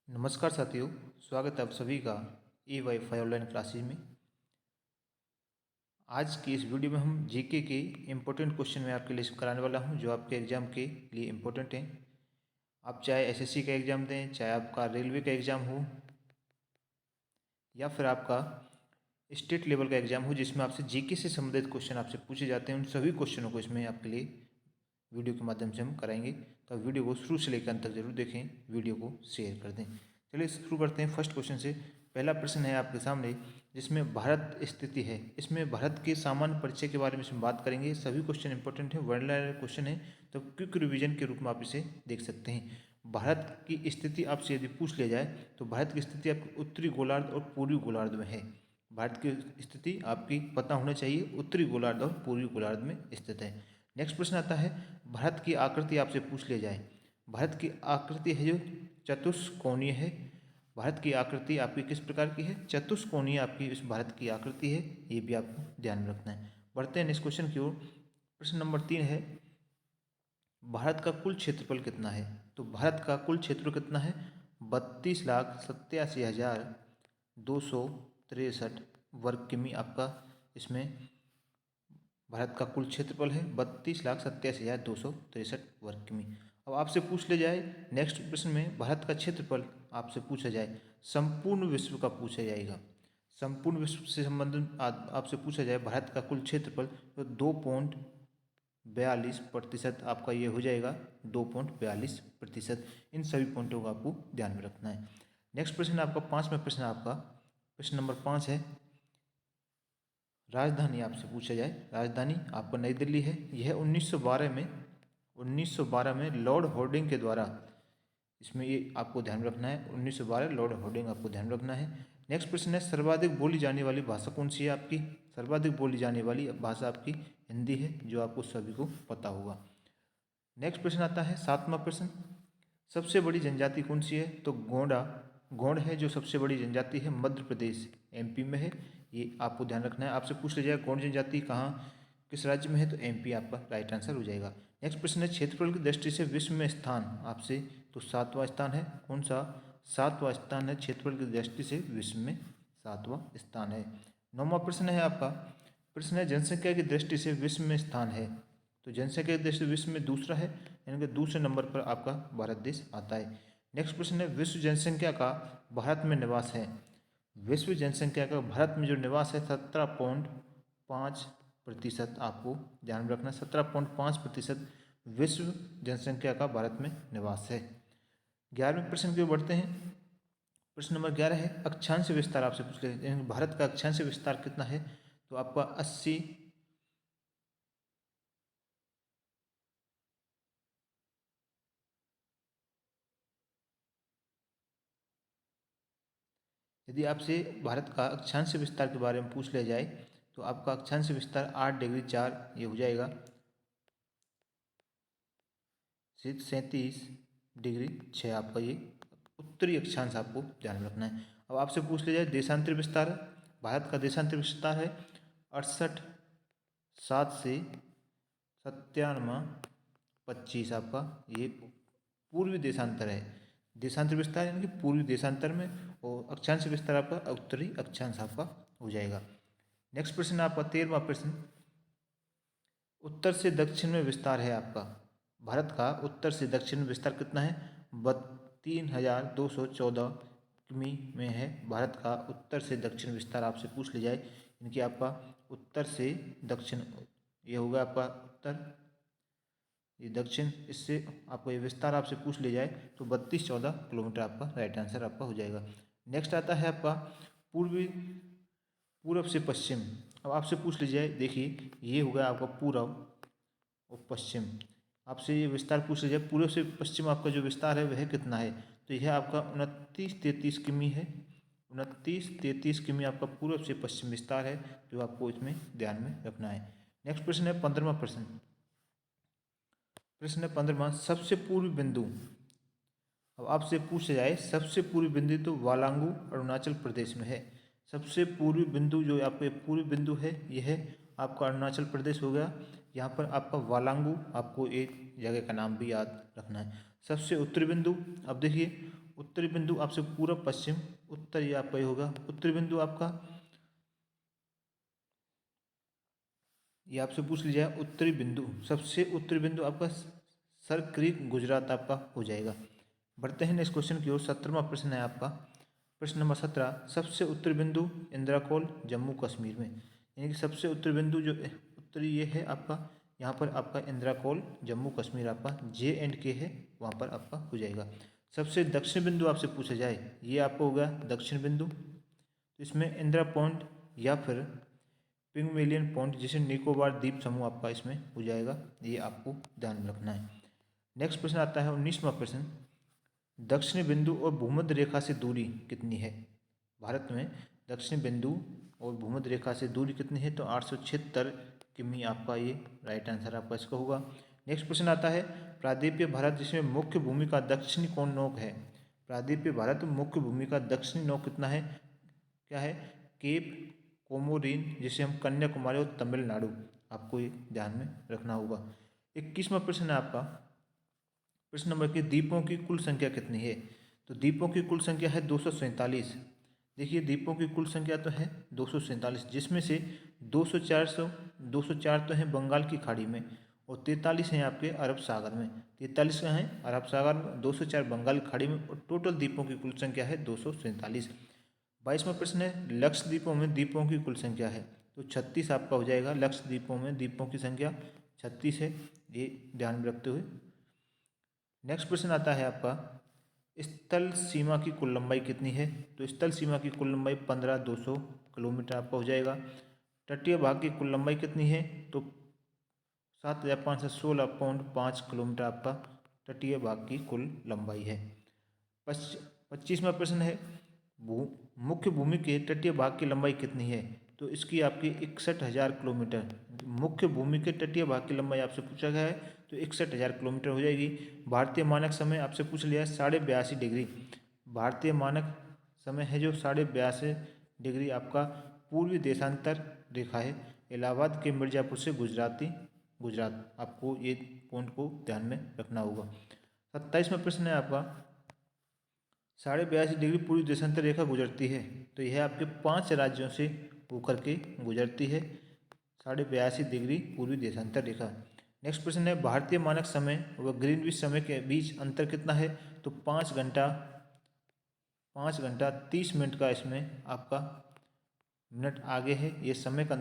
नमस्कार साथियों, स्वागत है आप सभी का E-Wi-Fi ऑनलाइन क्लासेज में। आज की इस वीडियो में हम जीके के इम्पोर्टेंट क्वेश्चन में आपके लिए कराने वाला हूं, जो आपके एग्ज़ाम के लिए इम्पोर्टेंट हैं। आप चाहे एसएससी का एग्ज़ाम दें, चाहे आपका रेलवे का एग्ज़ाम हो या फिर आपका स्टेट लेवल का एग्ज़ाम हो जिसमें आपसे जीके से संबंधित क्वेश्चन आपसे पूछे जाते हैं, उन सभी क्वेश्चनों को इसमें आपके लिए वीडियो के माध्यम से हम कराएंगे। तो आप वीडियो को शुरू से लेकर अंत तक जरूर देखें, वीडियो को शेयर कर दें। चलिए शुरू करते हैं फर्स्ट क्वेश्चन से। पहला प्रश्न है आपके सामने, जिसमें भारत स्थिति है। इसमें भारत के सामान्य परिचय के बारे में इसमें बात करेंगे। सभी क्वेश्चन इंपॉर्टेंट है, वन लाइनर क्वेश्चन है, तो क्विक रिवीजन के रूप में आप इसे देख सकते हैं। भारत की स्थिति आपसे यदि पूछ लिया जाए तो भारत की स्थिति आपके उत्तरी गोलार्ध और पूर्वी गोलार्ध में है। भारत की स्थिति आपकी पता होना चाहिए, उत्तरी गोलार्ध और पूर्वी गोलार्ध में स्थित है। नेक्स्ट प्रश्न आता है, भारत की आकृति आपसे पूछ लिया जाए। भारत की आकृति है जो चतुष्कोणीय है। भारत की आकृति आपकी किस प्रकार की है? चतुष्कोणीय आपकी इस भारत की आकृति है, ये भी आपको ध्यान में रखना है। बढ़ते हैं नेक्स्ट क्वेश्चन की ओर। प्रश्न नंबर 3 है, भारत का कुल क्षेत्रफल कितना है? तो भारत का कुल क्षेत्र कितना है? 32,87,263 वर्ग किमी आपका इसमें भारत का कुल क्षेत्रफल है। 32,87,263 वर्ग किमी। अब आपसे पूछ ले जाए नेक्स्ट प्रश्न में, भारत का क्षेत्रफल आपसे पूछा जाए, संपूर्ण विश्व का पूछा जाएगा। संपूर्ण विश्व से संबंधित आपसे पूछा जाए भारत का कुल क्षेत्रफल, तो 2.42% आपका ये हो जाएगा, 2.42%। इन सभी पॉइंटों का आपको ध्यान में रखना है। नेक्स्ट प्रश्न आपका पाँचवा प्रश्न, आपका प्रश्न नंबर 5 है, राजधानी आपसे पूछा जाए। राजधानी आपका नई दिल्ली है। यह 1912 में लॉर्ड हॉर्डिंग के द्वारा, इसमें ये आपको ध्यान रखना है, 1912 लॉर्ड हॉर्डिंग आपको ध्यान रखना है। नेक्स्ट प्रश्न है, सर्वाधिक बोली जाने वाली भाषा कौन सी है आपकी? सर्वाधिक बोली जाने वाली भाषा आपकी हिंदी है, जो आपको सभी को पता होगा। नेक्स्ट प्रश्न आता है सातवां प्रश्न, सबसे बड़ी जनजाति कौन सी है? तो गोंड है जो सबसे बड़ी जनजाति है, मध्य प्रदेश एमपी में है। ये आपको ध्यान रखना है। आपसे पूछ लिया जाए गोंड जनजाति कहाँ किस राज्य में है, तो एमपी आपका राइट आंसर हो जाएगा। नेक्स्ट प्रश्न है, क्षेत्रफल की दृष्टि से विश्व में स्थान आपसे, तो 7वां स्थान है। कौन सा? 7वां स्थान है, क्षेत्रफल की दृष्टि से विश्व में 7वां स्थान है। 9वां प्रश्न है आपका, प्रश्न है, जनसंख्या की दृष्टि से विश्व में स्थान है, तो जनसंख्या के दृष्टि से विश्व में दूसरा है, यानी कि दूसरे नंबर पर आपका भारत देश आता है। नेक्स्ट प्रश्न है, विश्व जनसंख्या का भारत में निवास है। विश्व जनसंख्या का भारत में जो निवास है 17.5% आपको ध्यान में रखना है। 17.5% विश्व जनसंख्या का भारत में निवास है। 11वें प्रश्न की ओर बढ़ते हैं। प्रश्न नंबर 11 है, अक्षांश विस्तार आपसे पूछ लेते हैं। भारत का अक्षांश विस्तार कितना है? तो आपका 80, यदि आपसे भारत का अक्षांश विस्तार के बारे में पूछ लिया जाए तो आपका अक्षांश विस्तार 8°4 ये हो जाएगा, 37°6 आपका ये उत्तरी अक्षांश आपको ध्यान में रखना है। अब आपसे पूछ लिया जाए देशांतर विस्तार, भारत का देशांतर विस्तार है 68,7 से 97,25 आपका ये पूर्वी देशांतर है। देशांतर विस्तार यानी कि पूर्वी देशांतर में, और अक्षांश विस्तार आपका उत्तरी अक्षांश आपका हो जाएगा। नेक्स्ट प्रश्न आपका 13वां प्रश्न, उत्तर से दक्षिण में विस्तार है आपका। भारत का उत्तर से दक्षिण में विस्तार कितना है? 3,214 किमी में है भारत का उत्तर से दक्षिण विस्तार। आपसे पूछ लिया जाए इनकी आपका उत्तर से दक्षिण, ये होगा आपका उत्तर, ये दक्षिण, इससे आपको ये विस्तार आपसे पूछ लिया जाए तो 3214 किलोमीटर आपका राइट आंसर आपका हो जाएगा। नेक्स्ट आता है आपका पूर्व से पश्चिम। अब आपसे पूछ लीजिए, देखिए ये होगा आपका पूर्व और पश्चिम। आपसे ये विस्तार पूछ लीजिए, पूर्व से पश्चिम आपका जो विस्तार है वह कितना है? तो यह आपका 29-33 किमी है। 29-33 किमी आपका पूर्व से पश्चिम विस्तार है, जो आपको इसमें ध्यान में रखना है। नेक्स्ट प्रश्न है 15वां प्रश्न। प्रश्न है 15वां, सबसे पूर्वी बिंदु। अब आपसे पूछा जाए सबसे पूर्वी बिंदु, तो वालांगू अरुणाचल प्रदेश में है। सबसे पूर्वी बिंदु जो आपके पूर्वी बिंदु है यह आपका अरुणाचल प्रदेश हो गया। यहाँ पर आपका वालांगू, आपको एक जगह का नाम भी याद रखना है। सबसे उत्तरी बिंदु, अब देखिए उत्तरी बिंदु आपसे पूर्व पश्चिम उत्तर, ये आपका ये होगा उत्तरी बिंदु आपका। ये आपसे पूछ लिया जाए उत्तरी बिंदु, सबसे उत्तरी बिंदु आपका सर क्रीक गुजरात आपका हो जाएगा। बढ़ते हैं नेक्स्ट क्वेश्चन की ओर। 17वां प्रश्न है आपका, प्रश्न नंबर 17, सबसे उत्तरी बिंदु इंदिरा कॉल जम्मू कश्मीर में। यानी कि सबसे उत्तरी बिंदु जो उत्तरी ये है आपका, यहाँ पर आपका इंदिरा कॉल जम्मू कश्मीर आपका J&K है, वहाँ पर आपका हो जाएगा। सबसे दक्षिण बिंदु आपसे पूछा जाए, ये आपको होगा दक्षिण बिंदु, तो इसमें इंदिरा पॉइंट या फिर पिग्मेलियन पॉइंट जिसे निकोबार द्वीप समूह आपका इसमें हो जाएगा, ये आपको ध्यान में रखना है। नेक्स्ट प्रश्न आता है 19वां प्रश्न, दक्षिणी बिंदु और भूमध्य रेखा से दूरी कितनी है। भारत में दक्षिणी बिंदु और भूमध्य रेखा से दूरी कितनी है, तो 876 किमी आपका ये राइट आंसर आपका इसका होगा। नेक्स्ट प्रश्न आता है, प्रायद्वीपीय भारत जिसमें मुख्य भूमि का दक्षिणी कोण नोक है। प्रायद्वीपीय भारत मुख्य भूमि का दक्षिणी नोक कितना है, क्या है, केप कोमोरिन, जिसे हम कन्याकुमारी और तमिलनाडु, आपको ये ध्यान में रखना होगा। 21वां प्रश्न है आपका, प्रश्न नंबर के द्वीपों की कुल संख्या कितनी है। तो द्वीपों की कुल संख्या है 247। देखिए द्वीपों की कुल संख्या तो है 247, जिसमें से 204 तो हैं बंगाल की खाड़ी में और 43 हैं आपके अरब सागर में। 43 कहाँ हैं, अरब सागर में, 204 बंगाल की खाड़ी में, और टोटल द्वीपों की कुल संख्या है 247। 22वां प्रश्न है, लक्षद्वीपों में द्वीपों की कुल संख्या है। तो 36 आपका हो जाएगा। लक्षद्वीपों में द्वीपों की संख्या 36 है, ये ध्यान में रखते हुए। नेक्स्ट प्रश्न आता है आपका, स्थल सीमा की कुल लंबाई कितनी है। तो स्थल सीमा की कुल लंबाई 15,200 किलोमीटर आपका हो जाएगा। तटीय भाग की कुल लंबाई कितनी है, तो 7,516.5 किलोमीटर आपका तटीय भाग की कुल लंबाई है। 25वां प्रश्न है, मुख्य भूमि के तटीय भाग की लंबाई कितनी है। तो इसकी आपकी 61,000 किलोमीटर, मुख्य भूमि के तटीय भाग की लंबाई आपसे पूछा गया है, तो 61,000 किलोमीटर हो जाएगी। भारतीय मानक समय आपसे पूछ लिया है 82.5 डिग्री। भारतीय मानक समय है जो 82.5 डिग्री आपका पूर्वी देशांतर रेखा है, इलाहाबाद के मिर्ज़ापुर से गुजरात, आपको ये पॉइंट को ध्यान में रखना होगा। 27वां प्रश्न है आपका, 82.5 डिग्री पूर्वी देशांतर रेखा गुजरती है, तो यह आपके 5 राज्यों से होकर के गुजरती है 82.5 डिग्री पूर्वी देशांतर रेखा। नेक्स्ट प्रश्न है, भारतीय मानक समय व ग्रीनविच समय के बीच अंतर कितना है। तो 5 घंटा 30 मिनट का इसमें आपका मिनट आगे है, ये समय का